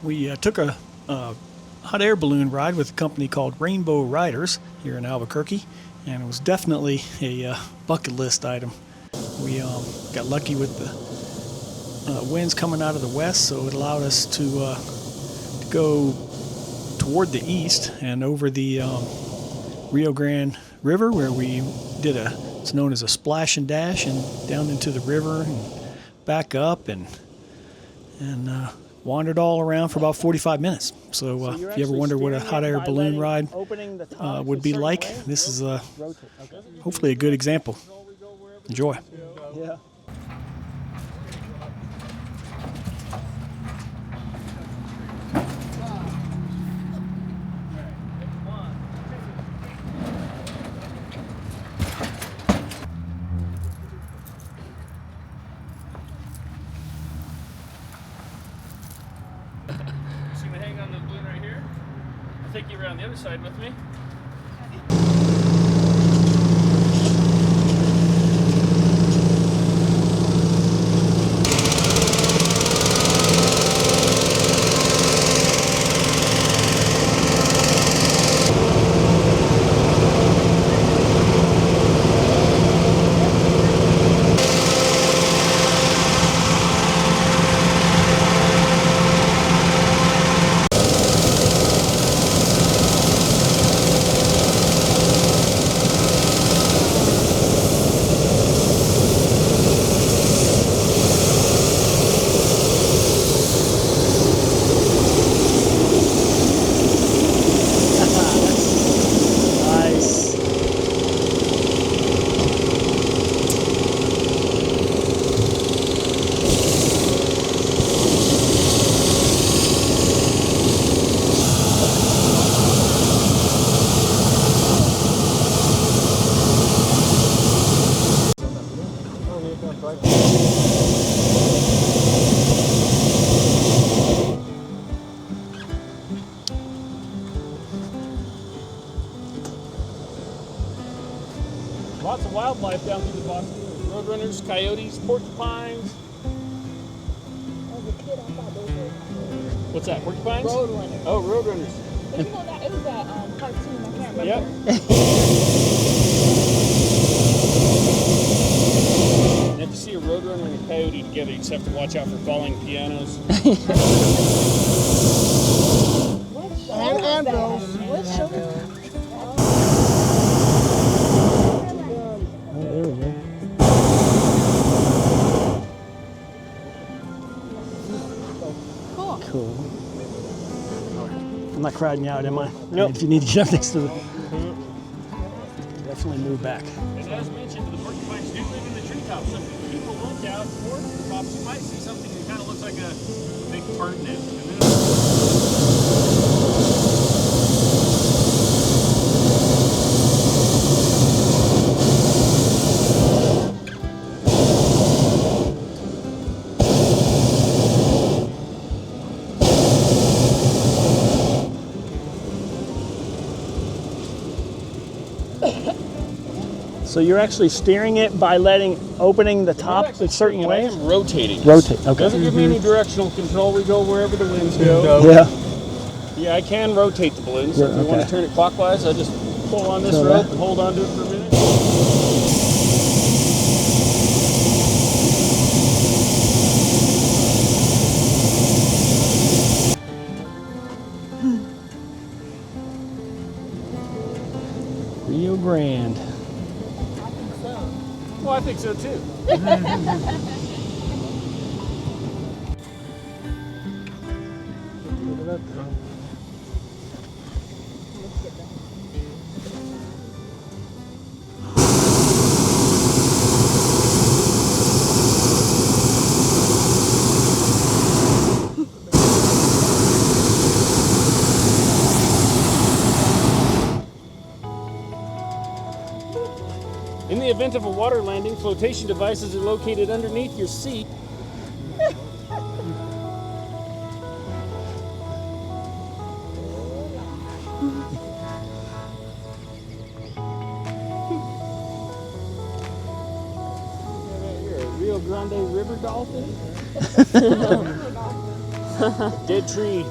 We took a hot air balloon ride with a company called Rainbow Riders here in Albuquerque, and it was definitely a bucket list item. We got lucky with the winds coming out of the west, so it allowed us to go toward the east and over the Rio Grande River, where we did it's known as a splash and dash, and down into the river and back up and wandered all around for about 45 minutes. So if you ever wonder what a hot air balloon ride would be like, this is hopefully a good example. Enjoy. Yeah. See me hang on the balloon right here? I'll take you around the other side with me. Lots of wildlife down through the bottom. Roadrunners, coyotes, porcupines. As a kid, I thought those were What's that, porcupines? roadrunners. Oh, roadrunners. But you know that it was a cartoon. I can't remember. Yep. And if you see a roadrunner and a coyote together, you just have to watch out for falling pianos. And anvils. What show is that? There we go. Cool. I'm not crowding you out, am I? Nope. If you need to get up next to the... Definitely move back. And as mentioned, the porcupines do live in the treetops. So if people look out towards the tops, you might see something that kind of looks like a big bird nest. And So you're actually steering it by opening the top a certain I way? am rotating. Rotate, okay. Doesn't give me any directional control. We go wherever the winds go. Yeah. Yeah, I can rotate the balloon. So if you want Okay. to turn it clockwise, I just pull on this So rope that- and hold on to it for a minute. Rio Grande. Well, I think so too. In the event of a water landing, flotation devices are located underneath your seat. Rio Grande River dolphin. Dead tree.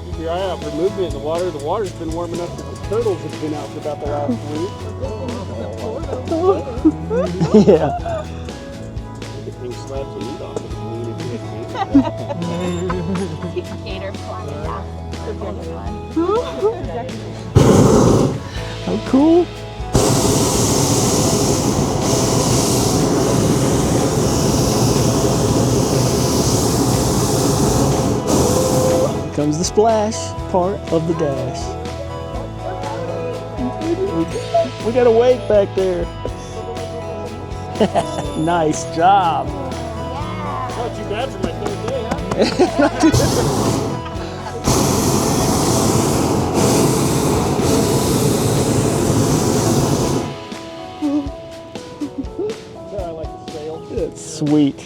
Keep your eye out for movement in the water. The water's been warm enough that the turtles have been out for about the last week. Yeah. Good thing slapped the meat off of the balloon if you had Gator flying down. It's gonna be fun. How cool. Here comes the splash part of the dash. We got a wake back there. Nice job. Not too bad for my third day, huh? I like to sail. That's sweet.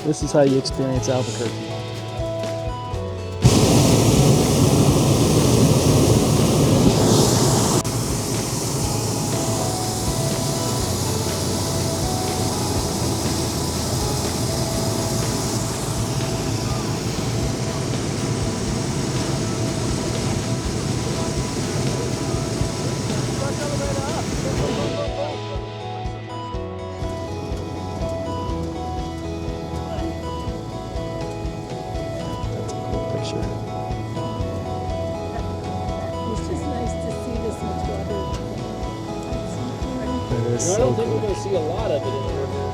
This is how you experience Albuquerque. Picture. It's just nice to see this much water. That is I so don't think cool. we're going to see a lot of it in the river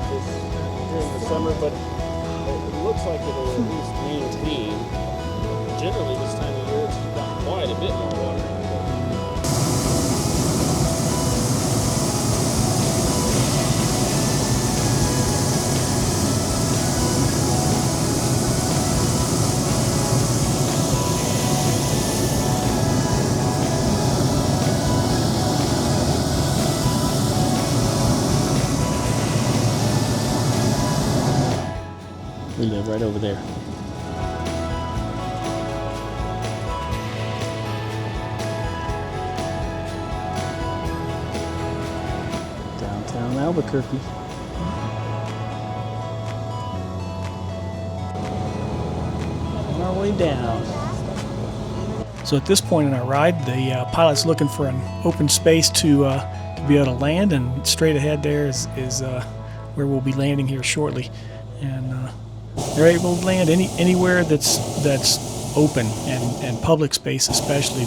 during the summer, but it looks like it'll at least maintain. Generally, this time of year, it's got quite a bit more water. We live right over there. Downtown Albuquerque. On our way down. So at this point in our ride, the pilot's looking for an open space to be able to land, and straight ahead there is where we'll be landing here shortly. And they're able to land anywhere that's open and public space especially,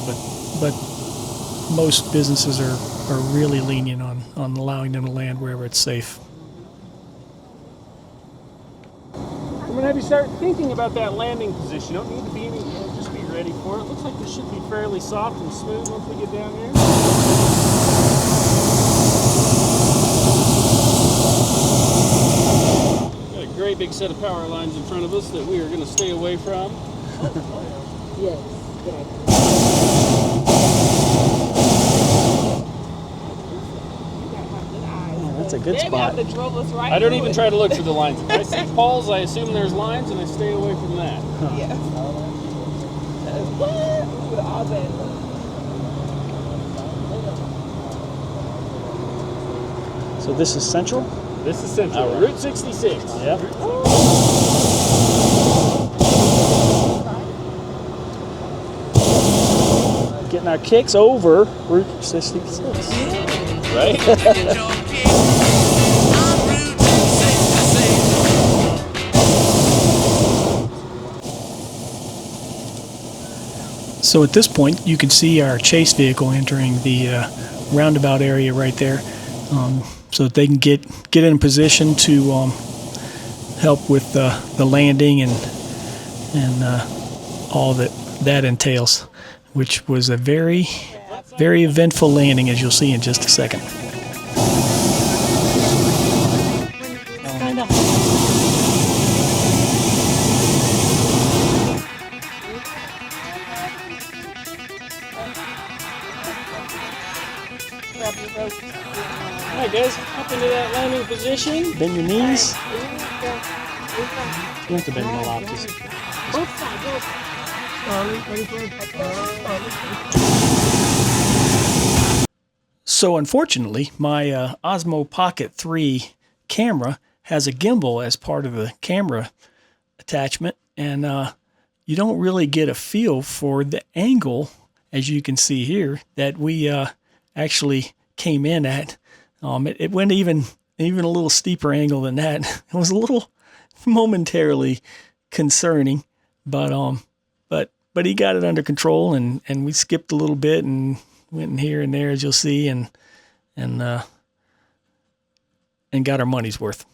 but most businesses are really lenient on allowing them to land wherever it's safe. I'm going to have you start thinking about that landing position. You don't need to be any, just be ready for it. Looks like this should be fairly soft and smooth once we get down here. Got a great big set of power lines in front of us that we are going to stay away from. Yes. Oh, that's a good spot. I don't even try to look for the lines. If I see poles, I assume there's lines, and I stay away from that. So this is Central? This is Central. Route 66. Yep. Getting our kicks over Route 66. Right? So at this point, you can see our chase vehicle entering the roundabout area right there, so that they can get in position to help with the landing and all that entails, which was a very, very eventful landing, as you'll see in just a second. grab your rope. All right, guys, up into that landing position. Bend your knees. You have to bend them a lot. Just both sides. So unfortunately, my Osmo Pocket 3 camera has a gimbal as part of the camera attachment, and you don't really get a feel for the angle, as you can see here, that we actually came in at. It went even a little steeper angle than that. It was a little momentarily concerning, but he got it under control, and we skipped a little bit and went in here and there, as you'll see, and got our money's worth.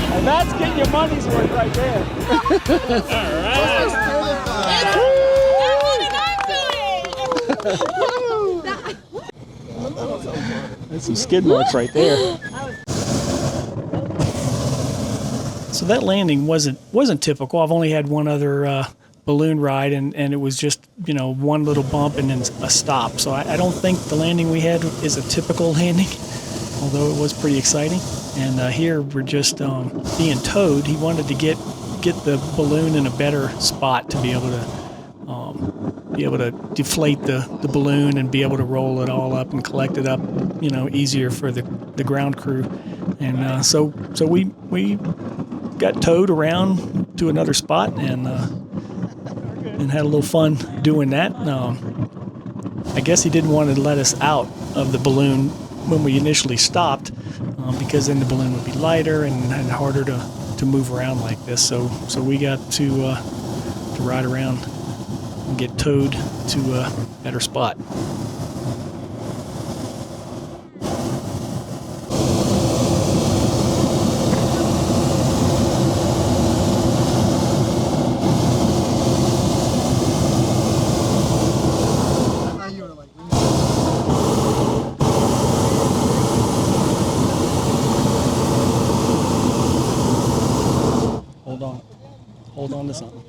And that's getting your money's worth right there. All right. That's some skid marks right there. So that landing wasn't typical. I've only had one other balloon ride, and it was just, one little bump and then a stop. So I don't think the landing we had is a typical landing, although it was pretty exciting. And here we're just being towed. He wanted to get the balloon in a better spot to be able to deflate the balloon and be able to roll it all up and collect it up, easier for the ground crew. And so we got towed around to another spot and had a little fun doing that. I guess he didn't want to let us out of the balloon when we initially stopped, because then the balloon would be lighter and harder to move around like this. So we got to ride around and get towed to a better spot. Hold on to something.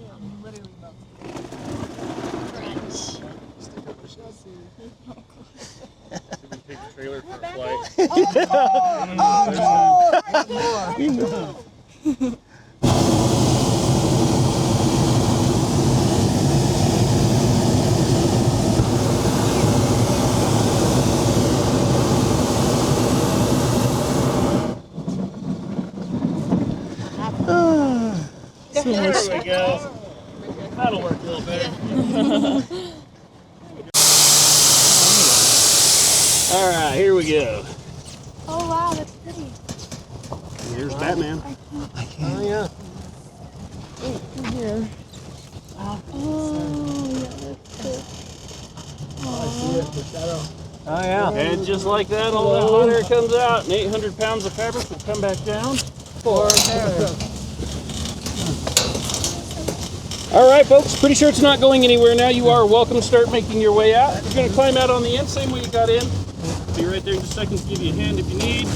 Take the trailer for a flight. There we go. That'll work a little better. All right, here we go. Oh wow, that's pretty. Here's Batman. Oh yeah. Here. Wow. Oh yeah, that's good. Oh yeah. And just like that, all that hot air comes out, and 800 pounds of fabric will come back down. All right, folks, pretty sure it's not going anywhere now. You are welcome to start making your way out. You're going to climb out on the end, same way you got in. Be right there in just a second to give you a hand if you need.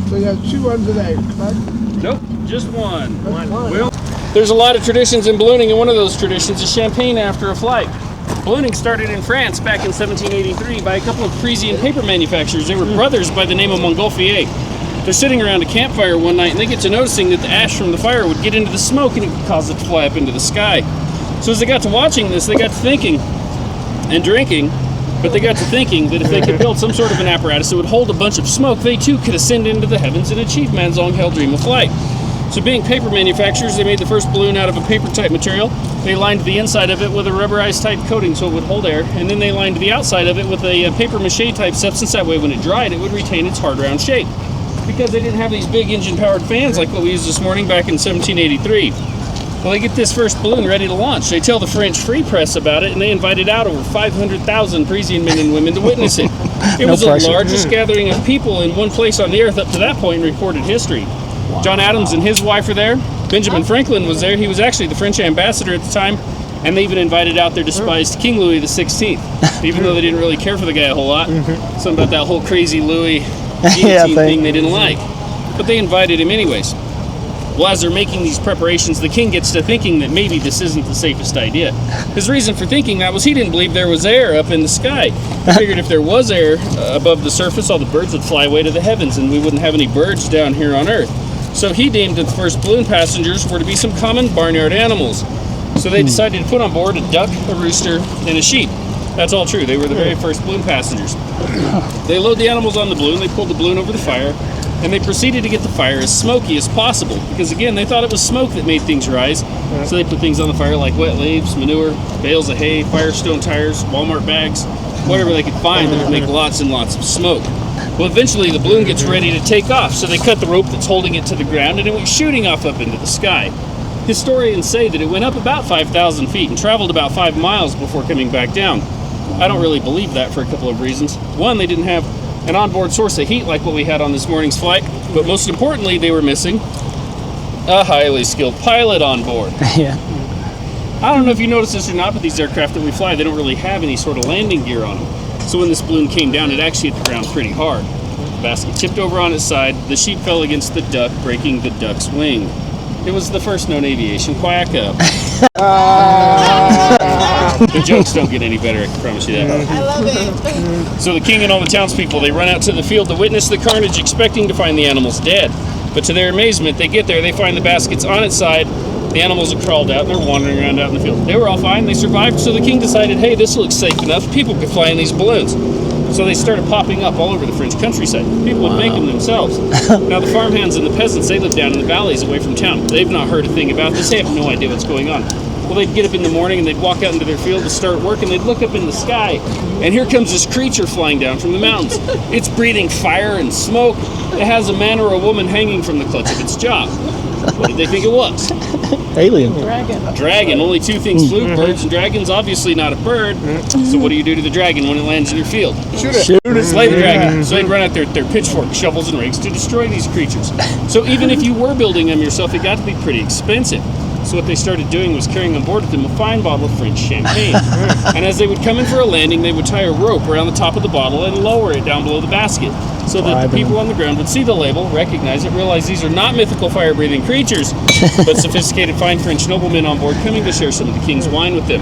So you have 2 runs a day, correct? Nope, just one. One. Well, there's a lot of traditions in ballooning, and one of those traditions is champagne after a flight. Ballooning started in France back in 1783 by a couple of Parisian paper manufacturers. They were brothers by the name of Montgolfier. They're sitting around a campfire one night, and they get to noticing that the ash from the fire would get into the smoke and it would cause it to fly up into the sky. So as they got to watching this, they got to thinking and drinking, but they got to thinking that if they could build some sort of an apparatus that would hold a bunch of smoke, they too could ascend into the heavens and achieve man's long-held dream of flight. So being paper manufacturers, they made the first balloon out of a paper-type material. They lined the inside of it with a rubberized type coating so it would hold air, and then they lined the outside of it with a paper mache type substance. That way when it dried, it would retain its hard round shape. Because they didn't have these big engine-powered fans like what we used this morning back in 1783. Well, they get this first balloon ready to launch. They tell the French Free Press about it, and they invited out over 500,000 Parisian men and women to witness it. It was the largest gathering of people in one place on the earth up to that point in recorded history. John Adams and his wife were there. Benjamin Franklin was there. He was actually the French ambassador at the time. And they even invited out their despised King Louis XVI, even though they didn't really care for the guy a whole lot. Something about that whole crazy Louis guillotine thing they didn't like. But they invited him anyways. Well, as they're making these preparations, the king gets to thinking that maybe this isn't the safest idea. His reason for thinking that was he didn't believe there was air up in the sky. He figured if there was air above the surface, all the birds would fly away to the heavens and we wouldn't have any birds down here on Earth. So he deemed that the first balloon passengers were to be some common barnyard animals. So they decided to put on board a duck, a rooster, and a sheep. That's all true. They were the very first balloon passengers. They load the animals on the balloon, they pulled the balloon over the fire, and they proceeded to get the fire as smoky as possible. Because again, they thought it was smoke that made things rise. So they put things on the fire like wet leaves, manure, bales of hay, Firestone tires, Walmart bags, whatever they could find that would make lots and lots of smoke. Well, eventually the balloon gets ready to take off, so they cut the rope that's holding it to the ground and it went shooting off up into the sky. Historians say that it went up about 5,000 feet and traveled about 5 miles before coming back down. I don't really believe that for a couple of reasons. One, they didn't have an onboard source of heat like what we had on this morning's flight, but most importantly, they were missing a highly skilled pilot on board. Yeah. I don't know if you noticed this or not, but these aircraft that we fly, they don't really have any sort of landing gear on them. So when this balloon came down, it actually hit the ground pretty hard. The basket tipped over on its side, the sheep fell against the duck, breaking the duck's wing. It was the first known aviation quack up. The jokes don't get any better, I can promise you that. I love it. So the king and all the townspeople, they run out to the field to witness the carnage, expecting to find the animals dead. But to their amazement, they get there, they find the baskets on its side, the animals have crawled out, and they're wandering around out in the field. They were all fine, they survived, so the king decided, hey, this looks safe enough, people could fly in these balloons. So they started popping up all over the French countryside. People would make them themselves. Now the farmhands and the peasants, they live down in the valleys away from town. They've not heard a thing about this, they have no idea what's going on. Well, they'd get up in the morning and they'd walk out into their field to start work, and they'd look up in the sky, and here comes this creature flying down from the mountains. It's breathing fire and smoke. It has a man or a woman hanging from the clutch of its jaw. What did they think it was? Alien. Dragon. Only two things flew, birds and dragons. Obviously not a bird. So what do you do to the dragon when it lands in your field? Shoot it. Slay the dragon. So they'd run out their pitchforks, shovels, and rakes to destroy these creatures. So even if you were building them yourself, it got to be pretty expensive. So what they started doing was carrying on board with them a fine bottle of French champagne. And as they would come in for a landing, they would tie a rope around the top of the bottle and lower it down below the basket, so that the people on the ground would see the label, recognize it, realize these are not mythical fire-breathing creatures, but sophisticated fine French noblemen on board coming to share some of the king's wine with them.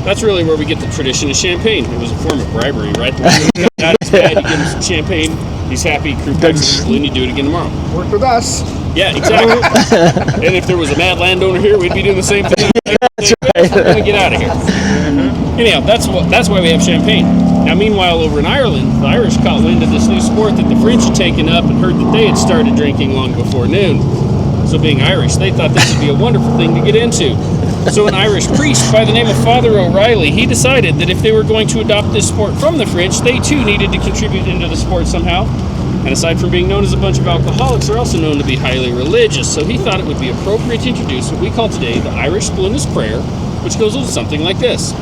That's really where we get the tradition of champagne. It was a form of bribery, right? The one who comes out, he's mad, you give him some champagne, he's happy, crew packs his balloon, you do it again tomorrow. Work with us. Yeah, exactly. And if there was a mad landowner here, we'd be doing the same thing. That's right. We're gonna get out of here. Anyhow, that's why we have champagne. Now, meanwhile, over in Ireland, the Irish caught wind of this new sport that the French had taken up and heard that they had started drinking long before noon. So being Irish, they thought this would be a wonderful thing to get into. So an Irish priest by the name of Father O'Reilly, he decided that if they were going to adopt this sport from the French, they too needed to contribute into the sport somehow. And aside from being known as a bunch of alcoholics, they're also known to be highly religious. So he thought it would be appropriate to introduce what we call today the Irish balloonist prayer, which goes a little something like this.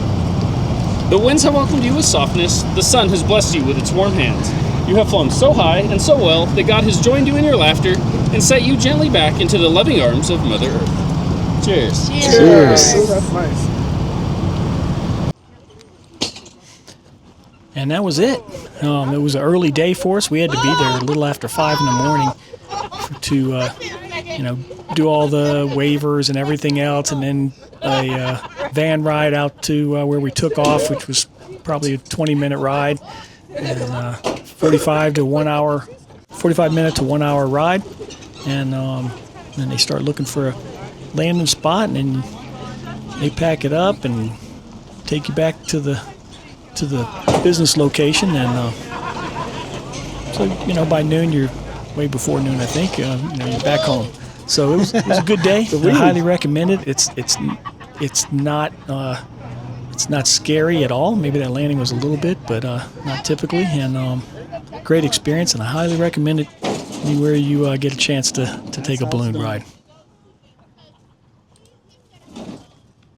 The winds have welcomed you with softness, the sun has blessed you with its warm hands. You have flown so high and so well that God has joined you in your laughter and set you gently back into the loving arms of Mother Earth. Cheers. Cheers. That's nice. And that was it. It was an early day for us. We had to be there a little after 5 in the morning to, do all the waivers and everything else, and then a van ride out to where we took off, which was probably a 20-minute ride, and 45 minute to 1 hour ride, and then they start looking for a landing spot, and then they pack it up and take you back to the business location, and so by noon, you're way before noon, I think, you're back home. So it was a good day. I highly recommend it. It's not scary at all. Maybe that landing was a little bit, but not typically. And great experience, and I highly recommend it anywhere you get a chance to take a balloon ride.